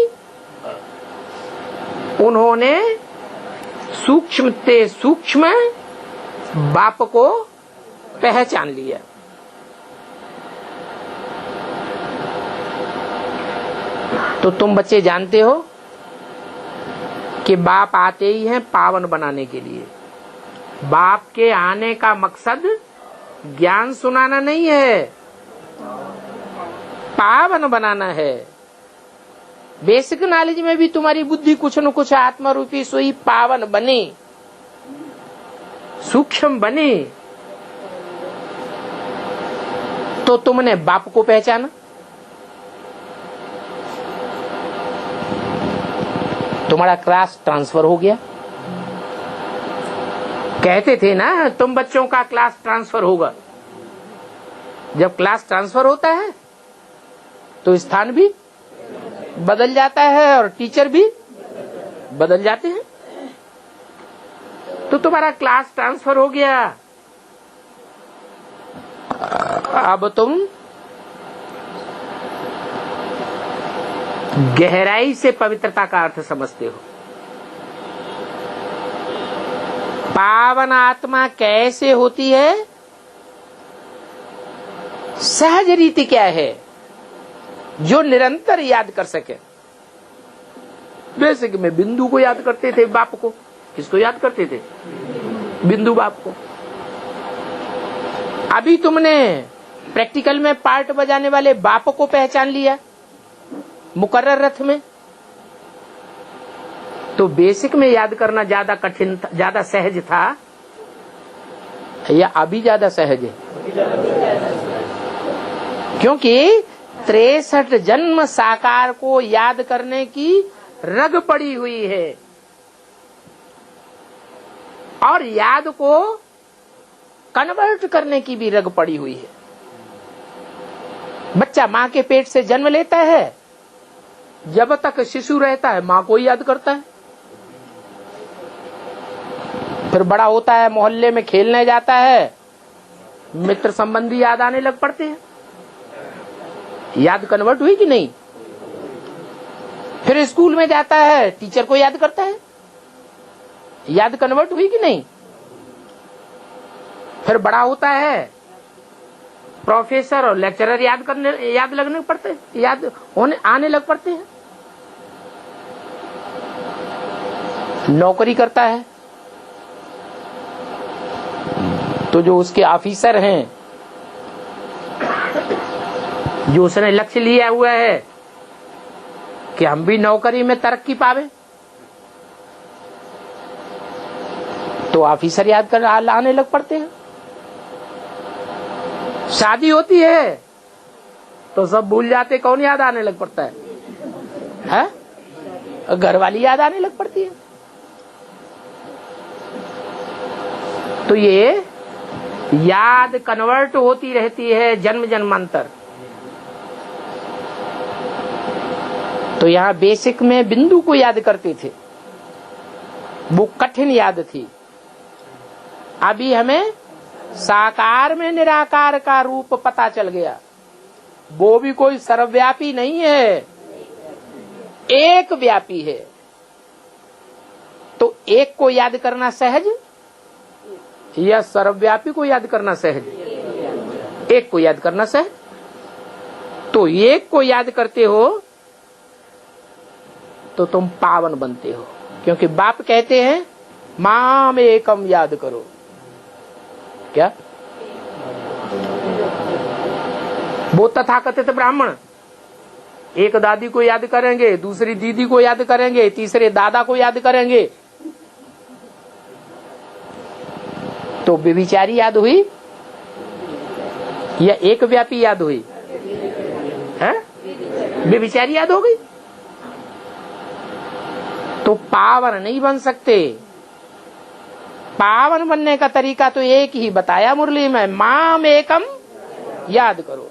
उन्होंने सूक्ष्म ते सूक्ष्म बाप को पहचान लिया। तो तुम बच्चे जानते हो कि बाप आते ही हैं पावन बनाने के लिए। बाप के आने का मकसद ज्ञान सुनाना नहीं है, पावन बनाना है। बेसिक नॉलेज में भी तुम्हारी बुद्धि कुछ न कुछ आत्मा रूपी सोई पावन बने, सूक्ष्म बने। तो तुमने बाप को पहचाना, तुम्हारा क्लास ट्रांसफर हो गया। कहते थे ना तुम बच्चों का क्लास ट्रांसफर होगा। जब क्लास ट्रांसफर होता है तो स्थान भी बदल जाता है और टीचर भी बदल जाते हैं। तो तुम्हारा क्लास ट्रांसफर हो गया। अब तुम गहराई से पवित्रता का अर्थ समझते हो। पावन आत्मा कैसे होती है, सहज रीति क्या है जो निरंतर याद कर सके। बेसिक में बिंदु को याद करते थे, बाप को। किसको याद करते थे? बिंदु बाप को। अभी तुमने प्रैक्टिकल में पार्ट बजाने वाले बाप को पहचान लिया मुकर्रर रथ में, तो बेसिक में याद करना ज्यादा कठिन था, ज्यादा सहज था या अभी ज्यादा सहज है? क्योंकि 63 जन्म साकार को याद करने की रग पड़ी हुई है और याद को कन्वर्ट करने की भी रग पड़ी हुई है। बच्चा माँ के पेट से जन्म लेता है, जब तक शिशु रहता है माँ को ही याद करता है। फिर बड़ा होता है, मोहल्ले में खेलने जाता है, मित्र संबंधी याद आने लग पड़ते हैं। याद कन्वर्ट हुई कि नहीं? फिर स्कूल में जाता है, टीचर को याद करता है। याद कन्वर्ट हुई कि नहीं? फिर बड़ा होता है, प्रोफेसर और लेक्चरर याद लगने पड़ते हैं, याद होने आने लग पड़ते हैं। नौकरी करता है तो जो उसके ऑफिसर हैं, जो उसने लक्ष्य लिया हुआ है कि हम भी नौकरी में तरक्की पावे, तो ऑफिसर याद कर आने लग पड़ते हैं। शादी होती है तो सब भूल जाते, कौन याद आने लग पड़ता है? घरवाली याद आने लग पड़ती है। तो ये याद कन्वर्ट होती रहती है जन्म जन्मांतर। तो यहाँ बेसिक में बिंदु को याद करते थे, वो कठिन याद थी। अभी हमें साकार में निराकार का रूप पता चल गया। वो भी कोई सर्वव्यापी नहीं है, एक व्यापी है। तो एक को याद करना सहज या सर्वव्यापी को याद करना सहज? एक को याद करना सहज। तो एक को याद करते हो तो तुम पावन बनते हो, क्योंकि बाप कहते हैं माम एकम याद करो। क्या? वो तथाकथित ब्राह्मण एक दादी को याद करेंगे, दूसरी दीदी को याद करेंगे, तीसरे दादा को याद करेंगे, तो व्यभिचारी याद हुई या एक व्यापी याद हुई? है व्यभिचारी याद हो गई। तो पावन नहीं बन सकते। पावन बनने का तरीका तो एक ही बताया मुरली में, माम एकम याद करो।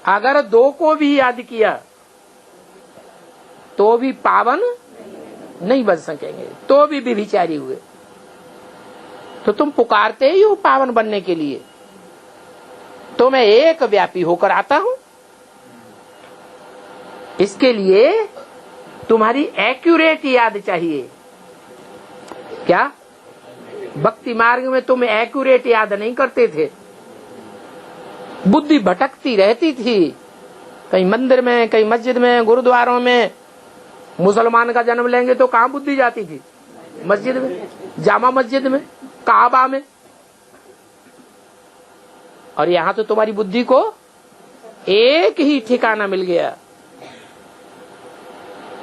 अगर दो को भी याद किया तो भी पावन नहीं बन सकेंगे, तो भी व्यभिचारी हुए। तो तुम पुकारते ही हो पावन बनने के लिए, तो मैं एक व्यापी होकर आता हूं। इसके लिए तुम्हारी एक्यूरेट याद चाहिए। क्या भक्ति मार्ग में तुम एक्यूरेट याद नहीं करते थे, बुद्धि भटकती रहती थी, कहीं मंदिर में, कहीं मस्जिद में, गुरुद्वारों में। मुसलमान का जन्म लेंगे तो कहाँ बुद्धि जाती थी? मस्जिद में, जामा मस्जिद में, काबा में। और यहाँ तो तुम्हारी बुद्धि को एक ही ठिकाना मिल गया।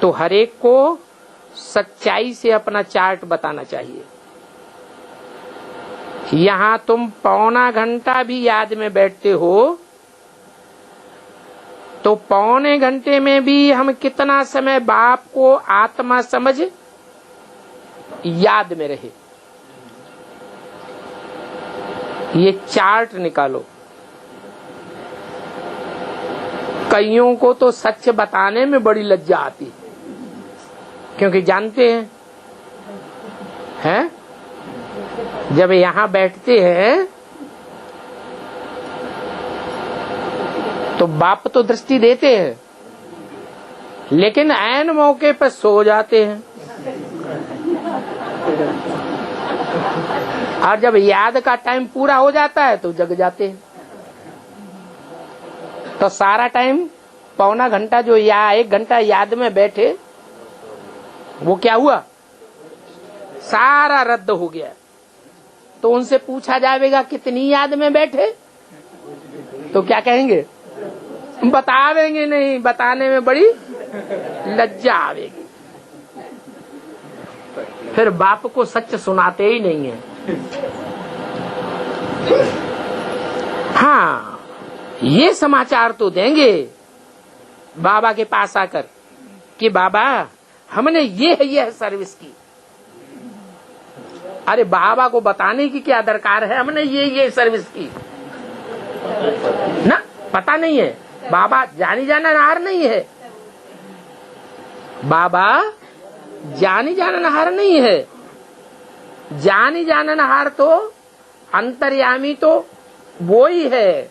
तो हर एक को सच्चाई से अपना चार्ट बताना चाहिए। यहाँ तुम पौना घंटा भी याद में बैठते हो तो पौने घंटे में भी हम कितना समय बाप को आत्मा समझ याद में रहे, ये चार्ट निकालो। कईयों को तो सच बताने में बड़ी लज्जा आती है, क्योंकि जानते हैं जब यहाँ बैठते हैं तो बाप तो दृष्टि देते हैं, लेकिन ऐन मौके पर सो जाते हैं। और जब याद का टाइम पूरा हो जाता है तो जग जाते हैं। तो सारा टाइम पौना घंटा जो या 1 घंटा याद में बैठे, वो क्या हुआ? सारा रद्द हो गया। तो उनसे पूछा जाएगा कितनी याद में बैठे, तो क्या कहेंगे? बतावेंगे नहीं, बताने में बड़ी लज्जा आवेगी। फिर बाप को सच सुनाते ही नहीं है। हाँ, ये समाचार तो देंगे बाबा के पास आकर कि बाबा हमने ये सर्विस की। अरे बाबा को बताने की क्या दरकार है, हमने ये सर्विस की ना, पता नहीं है। बाबा जानी जाननहार नहीं है, बाबा जानी जाननहार नहीं है। जानी जाननहार तो अंतर्यामी तो वो ही है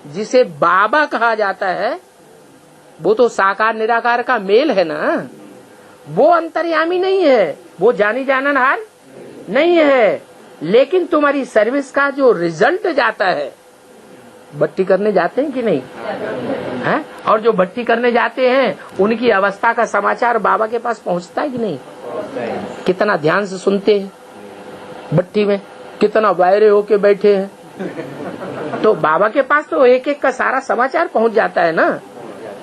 जिसे बाबा कहा जाता है। वो तो साकार निराकार का मेल है ना, वो अंतर्यामी नहीं है, वो जानी जाननहार नहीं है। लेकिन तुम्हारी सर्विस का जो रिजल्ट जाता है, भट्टी करने जाते हैं कि नहीं है? और जो भट्टी करने जाते हैं उनकी अवस्था का समाचार बाबा के पास पहुंचता है कि नहीं? कितना ध्यान से सुनते हैं भट्टी में, कितना वायरे होके बैठे हैं। तो बाबा के पास तो एक एक का सारा समाचार पहुंच जाता है ना,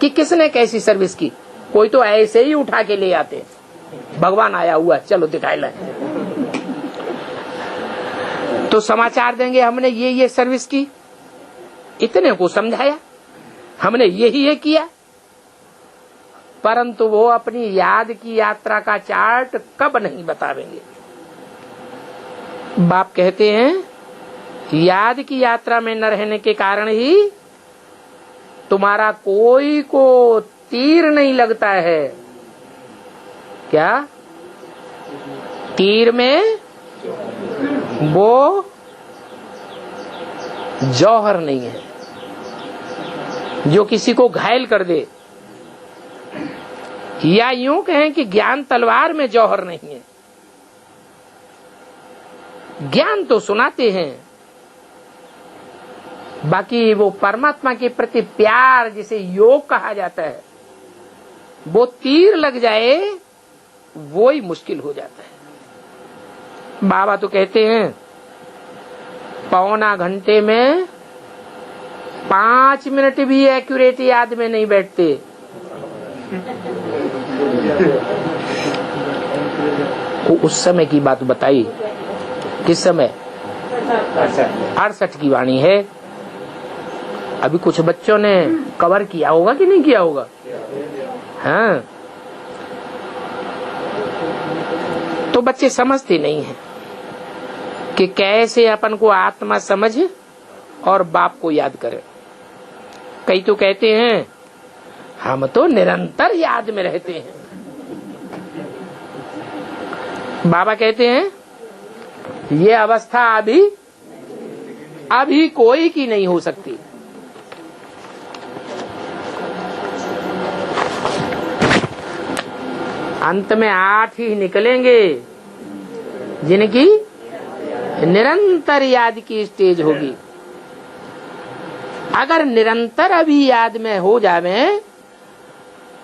कि किसने कैसी सर्विस की। कोई तो ऐसे ही उठा के ले आते हैं, भगवान आया हुआ चलो दिखाई लाए। तो समाचार देंगे हमने ये सर्विस की, इतने को समझाया, हमने यही किया। परंतु वो अपनी याद की यात्रा का चार्ट कब नहीं बतावेंगे। बाप कहते हैं याद की यात्रा में न रहने के कारण ही तुम्हारा कोई को तीर नहीं लगता है। क्या? तीर में वो जौहर नहीं है जो किसी को घायल कर दे, या यूं कहें कि ज्ञान तलवार में जौहर नहीं है। ज्ञान तो सुनाते हैं, बाकी वो परमात्मा के प्रति प्यार जिसे योग कहा जाता है, वो तीर लग जाए वो ही मुश्किल हो जाता है। बाबा तो कहते हैं पौना घंटे में 5 मिनट भी एक्यूरेट याद में नहीं बैठते। उस समय की बात बताई, किस समय? 68 की वाणी है। अभी कुछ बच्चों ने कवर किया होगा कि नहीं किया होगा? हाँ, तो बच्चे समझते नहीं हैं कि कैसे अपन को आत्मा समझ और बाप को याद करें। कई तो कहते हैं हम तो निरंतर याद में रहते हैं। बाबा कहते हैं ये अवस्था अभी कोई की नहीं हो सकती। अंत में 8 ही निकलेंगे जिनकी निरंतर याद की स्टेज होगी। अगर निरंतर अभी याद में हो जावे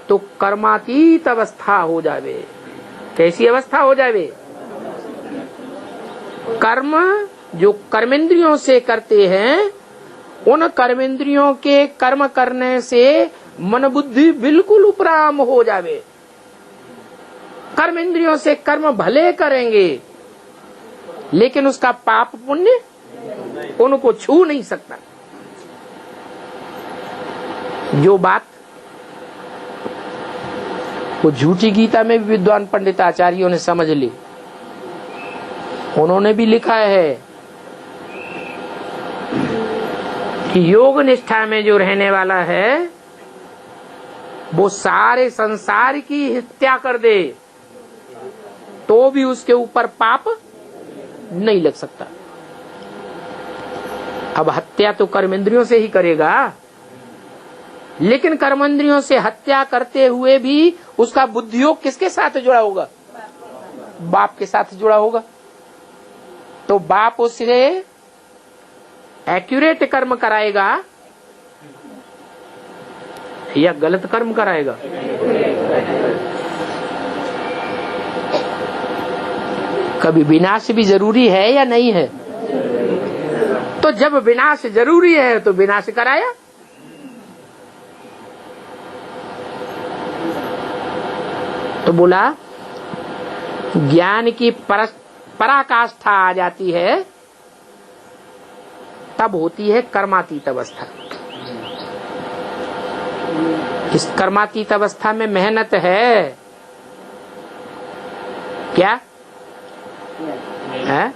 तो कर्मातीत अवस्था हो जावे। कैसी अवस्था हो जावे? कर्म जो कर्मेंद्रियों से करते हैं, उन कर्मेंद्रियों के कर्म करने से मन बुद्धि बिल्कुल उपराम हो जावे। कर्मेंद्रियों से कर्म भले करेंगे, लेकिन उसका पाप पुण्य उनको छू नहीं सकता। जो बात वो झूठी गीता में भी विद्वान पंडित आचार्यों ने समझ ली। उन्होंने भी लिखा है कि योग निष्ठा में जो रहने वाला है वो सारे संसार की हत्या कर दे तो भी उसके ऊपर पाप नहीं लग सकता। अब हत्या तो कर्मेंद्रियों से ही करेगा, लेकिन कर्मेंद्रियों से हत्या करते हुए भी उसका बुद्धियोग किसके साथ जुड़ा होगा? बाप के साथ जुड़ा होगा। तो बाप उससे एक्यूरेट कर्म कराएगा या गलत कर्म कराएगा? कभी विनाश भी जरूरी है या नहीं है? तो जब विनाश जरूरी है तो विनाश कराया। तो बोला ज्ञान की पराकाष्ठा आ जाती है, तब होती है कर्मातीत अवस्था। इस कर्मातीत अवस्था में मेहनत है क्या? है?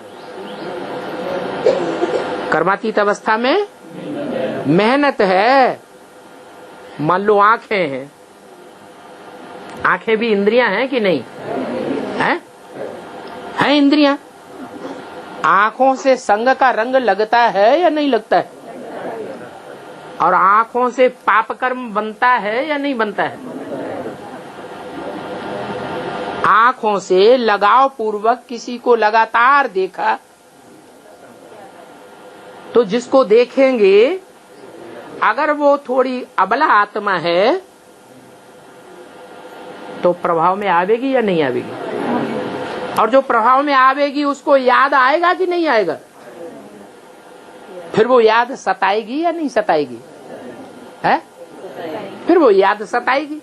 कर्मातीत अवस्था में मेहनत है। मान लो आंखें हैं, आंखें भी इंद्रियां हैं कि नहीं? है इंद्रियां। आंखों से संग का रंग लगता है या नहीं लगता है? और आंखों से पाप कर्म बनता है या नहीं बनता है? आंखों से लगाव पूर्वक किसी को लगातार देखा तो जिसको देखेंगे अगर वो थोड़ी अबला आत्मा है तो प्रभाव में आवेगी या नहीं आवेगी? और जो प्रभाव में आवेगी उसको याद आएगा कि नहीं आएगा? फिर वो याद सताएगी या नहीं सताएगी? है? फिर वो याद सताएगी।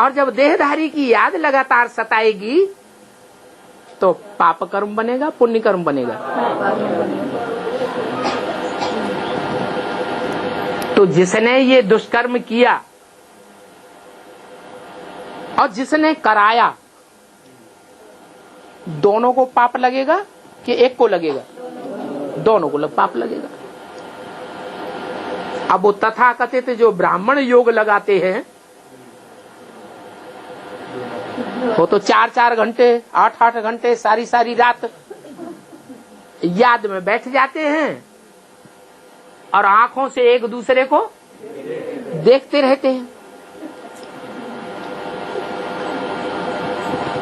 और जब देहधारी की याद लगातार सताएगी तो पाप कर्म बनेगा, पुण्य कर्म बनेगा। तो जिसने ये दुष्कर्म किया और जिसने कराया, दोनों को पाप लगेगा कि एक को लगेगा? दोनों को पाप लगेगा। अब वो तथाकथित जो ब्राह्मण योग लगाते हैं वो तो 4-4 घंटे 8-8 घंटे सारी रात याद में बैठ जाते हैं और आंखों से एक दूसरे को देखते रहते हैं।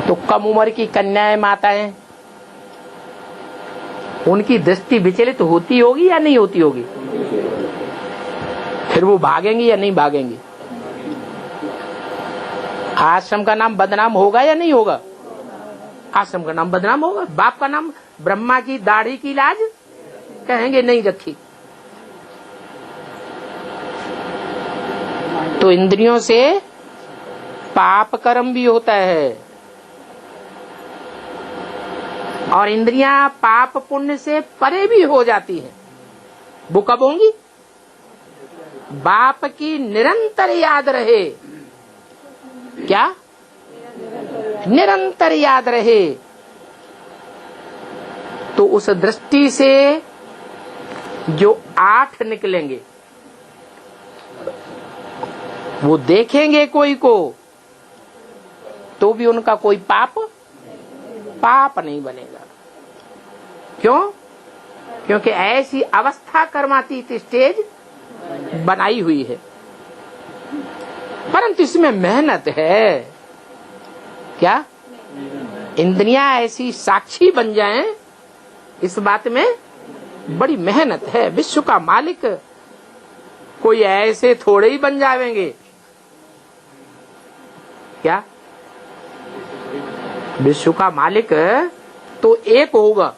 तो कम उम्र की कन्याएं माताएं, उनकी दृष्टि विचलित होती होगी या नहीं होती होगी? फिर वो भागेंगी या नहीं भागेंगी? आश्रम का नाम बदनाम होगा या नहीं होगा? आश्रम का नाम बदनाम होगा। बाप का नाम ब्रह्मा की दाढ़ी की लाज कहेंगे नहीं रखी। तो इंद्रियों से पाप कर्म भी होता है और इंद्रियां पाप पुण्य से परे भी हो जाती हैं। वो कब होंगी? बाप की निरंतर याद रहे। क्या? निरंतर याद रहे तो उस दृष्टि से जो 8 निकलेंगे वो देखेंगे कोई को तो भी उनका कोई पाप नहीं बनेगा। क्यों? क्योंकि ऐसी अवस्था कर्मातीत स्टेज बनाई हुई है। परंतु इसमें मेहनत है। क्या? इंद्रियां ऐसी साक्षी बन जाएं, इस बात में बड़ी मेहनत है। विश्व का मालिक कोई ऐसे थोड़े ही बन जाएंगे क्या? विश्व का मालिक तो एक होगा,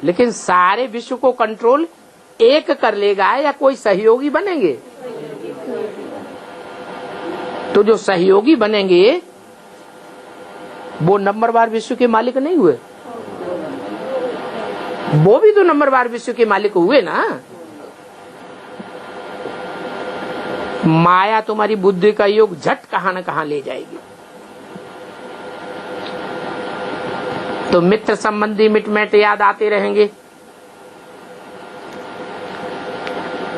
लेकिन सारे विश्व को कंट्रोल एक कर लेगा या कोई सहयोगी बनेंगे? तो जो सहयोगी बनेंगे वो नंबरवार विश्व के मालिक नहीं हुए, वो भी तो नंबरवार विश्व के मालिक हुए ना। माया तुम्हारी बुद्धि का योग झट कहां न कहां ले जाएगी। तो मित्र संबंधी मिटमेट याद आते रहेंगे।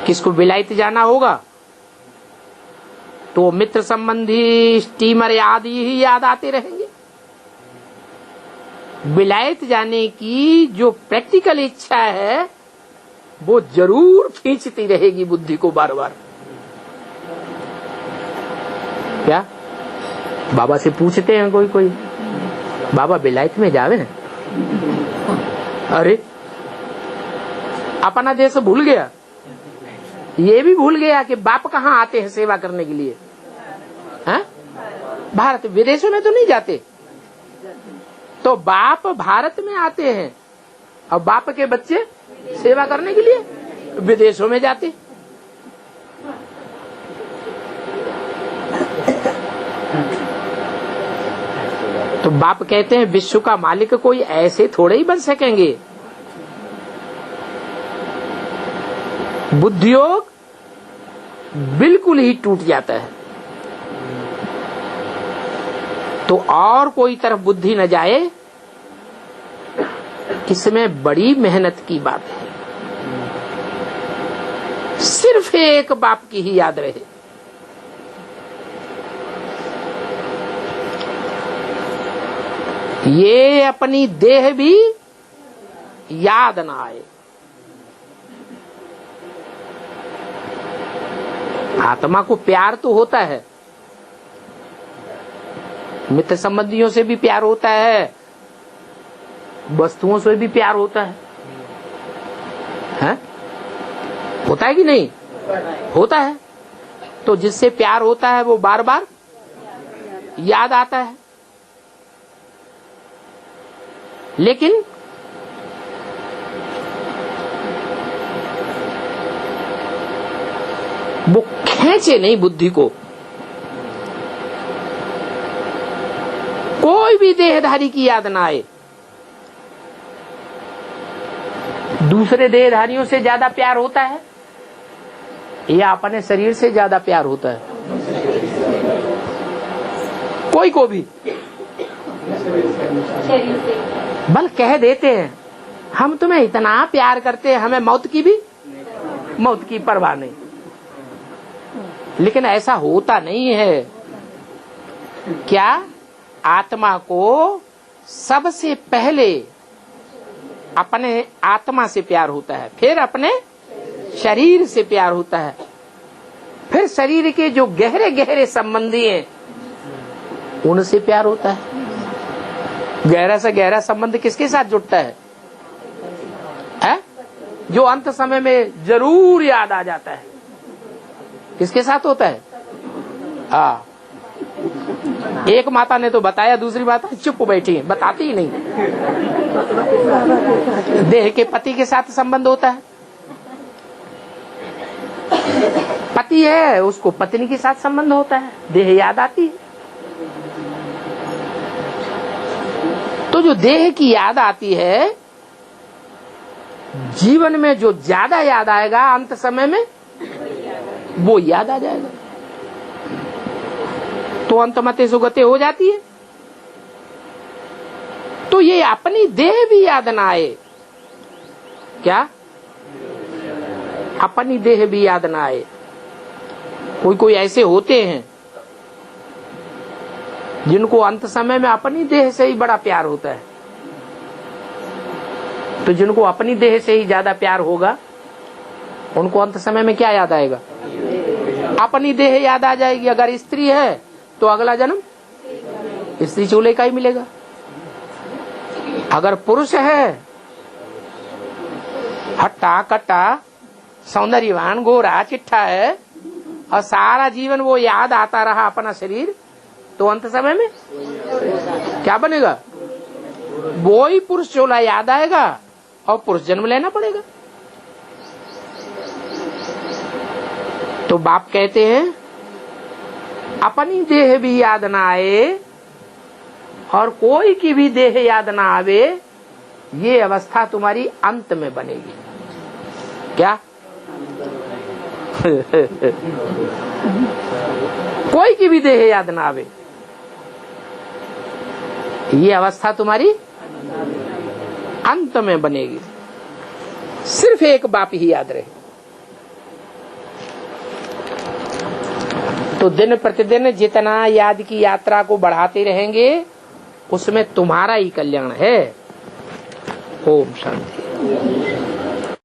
किसको विलायत जाना होगा तो मित्र संबंधी स्टीमर आदि ही याद आते रहेंगे। विलायत जाने की जो प्रैक्टिकल इच्छा है वो जरूर खींचती रहेगी बुद्धि को बार बार। क्या बाबा से पूछते हैं कोई बाबा विलायत में जावे? अरे अपना देश भूल गया, ये भी भूल गया कि बाप कहाँ आते हैं सेवा करने के लिए। हैं? भारत, विदेशों में तो नहीं जाते। तो बाप भारत में आते हैं और बाप के बच्चे सेवा करने के लिए विदेशों में जाते। तो बाप कहते हैं विश्व का मालिक कोई ऐसे थोड़े ही बन सकेंगे। बुद्धियोग बिल्कुल ही टूट जाता है। तो और कोई तरफ बुद्धि न जाए, इसमें बड़ी मेहनत की बात है। सिर्फ एक बाप की ही याद रहे। ये अपनी देह भी याद ना आए। आत्मा को प्यार तो होता है, मित्र संबंधियों से भी प्यार होता है, वस्तुओं से भी प्यार होता है? होता है कि नहीं? होता है। तो जिससे प्यार होता है वो बार बार याद आता है। लेकिन वो खींचे नहीं बुद्धि को। कोई भी देहधारी की याद ना आए। दूसरे देहधारियों से ज्यादा प्यार होता है या अपने शरीर से ज्यादा प्यार होता है? कोई को भी बल कह देते हैं हम तुम्हें इतना प्यार करते हैं, हमें मौत की परवाह नहीं। लेकिन ऐसा होता नहीं है। क्या आत्मा को सबसे पहले अपने आत्मा से प्यार होता है, फिर अपने शरीर से प्यार होता है, फिर शरीर के जो गहरे गहरे संबंधी हैं उनसे प्यार होता है। गहरा से गहरा संबंध किसके साथ जुड़ता है? जो अंत समय में जरूर याद आ जाता है, किसके साथ होता है? एक माता ने तो बताया, दूसरी माता चुप बैठी, बताती ही नहीं। देह के पति के साथ संबंध होता है। पति है उसको पत्नी के साथ संबंध होता है, देह याद आती है। तो जो देह की याद आती है, जीवन में जो ज्यादा याद आएगा अंत समय में वो याद आ जाएगा। तो अंतमते सुगते हो जाती है। तो ये अपनी देह भी याद ना आए। क्या? अपनी देह भी याद ना आए। कोई ऐसे होते हैं जिनको अंत समय में अपनी देह से ही बड़ा प्यार होता है। तो जिनको अपनी देह से ही ज्यादा प्यार होगा उनको अंत समय में क्या याद आएगा? अपनी देह याद आ जाएगी। अगर स्त्री है तो अगला जन्म स्त्री चूल्हे का ही मिलेगा। अगर पुरुष है हट्टा कट्टा सौंदर्यवान गोरा चिट्ठा है और सारा जीवन वो याद आता रहा अपना शरीर, तो अंत समय में क्या बनेगा? वो ही पुरुष चोला याद आएगा और पुरुष जन्म लेना पड़ेगा। तो बाप कहते हैं अपनी देह भी याद ना आए और कोई की भी देह याद ना आवे, ये अवस्था तुम्हारी अंत में बनेगी। क्या? कोई की भी देह याद ना आवे, ये अवस्था तुम्हारी अंत में बनेगी। सिर्फ एक बाप ही याद रहे। तो दिन प्रतिदिन जितना याद की यात्रा को बढ़ाते रहेंगे उसमें तुम्हारा ही कल्याण है। ओम शांति।